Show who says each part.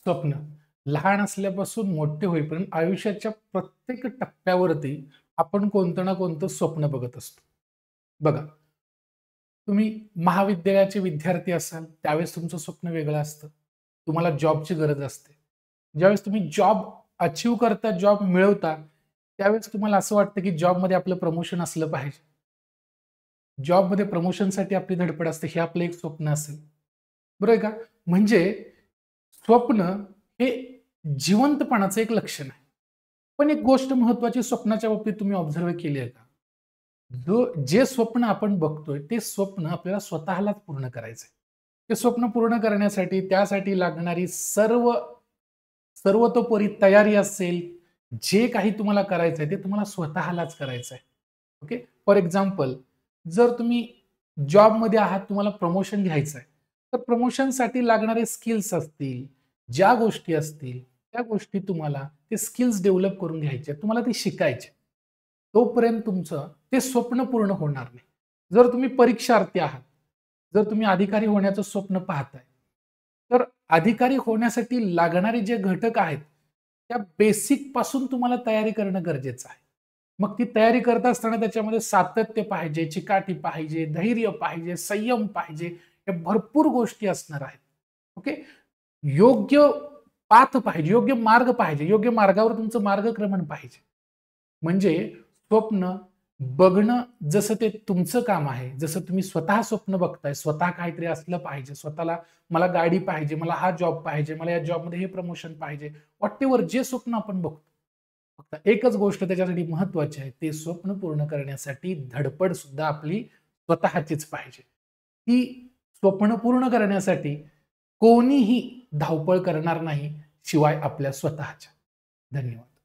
Speaker 1: स्वप्न लहान असल्यापासून मोठे होईपर्यंत आयुष्याच्या प्रत्येक टप्प्यावरती आपण कोणतं ना कोणतं स्वप्न बघत असतो. बघा, तुम्ही महाविद्यालयाचे विद्यार्थी असाल, त्यावेळेस तुमचं स्वप्न वेगळं असतं. तुम्हाला जॉबची गरज असते. ज्यावेळेस तुम्ही जॉब अचीव्ह करता, जॉब मिळवता, त्यावेळेस तुम्हाला असं वाटतं, की जॉबमध्ये आपलं प्रमोशन असलं पाहिजे. जॉबमध्ये प्रमोशनसाठी आपली धडपड असते, हे आपलं एक स्वप्न असेल. बरोबर आहे का? म्हणजे स्वप्न हे जिवंतपणाचं एक लक्षण आहे. पण एक गोष्ट महत्त्वाची स्वप्नाच्या बाबतीत तुम्ही ऑब्झर्व्ह केली आहे का? जे स्वप्न आपण बघतोय, ते स्वप्न आपल्याला स्वतःलाच पूर्ण करायचंय. ते स्वप्न पूर्ण करण्यासाठी त्यासाठी लागणारी सर्वतोपरी तयारी असेल, जे काही तुम्हाला करायचंय, ते तुम्हाला स्वतःलाच करायचंय. ओके. फॉर एक्झाम्पल, जर तुम्ही जॉबमध्ये आहात, तुम्हाला प्रमोशन घ्यायचं आहे, तर प्रमोशनसाठी लागणारे स्किल्स असतील, ज्या गोष्टी असतील, त्या गोष्टी तुम्हाला ते स्किल्स डेव्हलप करून घ्यायचे आहेत. तुम्हाला ते शिकायचे. तोपर्यंत तुमचं ते स्वप्न पूर्ण होणार नाही. जर तुम्ही परीक्षार्थी आहात, जर तुम्ही अधिकारी होण्याचं स्वप्न पाहताय, तर अधिकारी होण्यासाठी लागणारे जे घटक आहेत, त्या बेसिकपासून तुम्हाला तयारी करणं गरजेचं आहे. मग ती तयारी करत असताना त्याच्यामध्ये सातत्य पाहिजे, चिकाटी पाहिजे, धैर्य पाहिजे, संयम पाहिजे. या भरपूर गोष्टी असणार आहेत. ओके. योग्य पाथ पाहिजे, योग्य मार्ग पाहिजे, योग्य मार्गावर तुमचं मार्गक्रमण पाहिजे. म्हणजे स्वप्न बघणं जसं ते तुमचं काम आहे, जसं तुम्ही स्वतः स्वप्न बघताय, स्वतः काहीतरी असलं पाहिजे, स्वतःला मला गाडी पाहिजे, मला हा जॉब पाहिजे, मला या जॉबमध्ये हे प्रमोशन पाहिजे, व्हॉटएव्हर जे स्वप्न आपण बघतो. फक्त एकच गोष्ट त्याच्यासाठी महत्त्वाची आहे, ते स्वप्न पूर्ण करण्यासाठी धडपड सुद्धा आपली स्वतःचीच पाहिजे. ती स्वप्न पूर्ण करण्यासाठी कोणीही धावपळ करणार नाही, शिवाय आपल्या स्वतःच्या. धन्यवाद.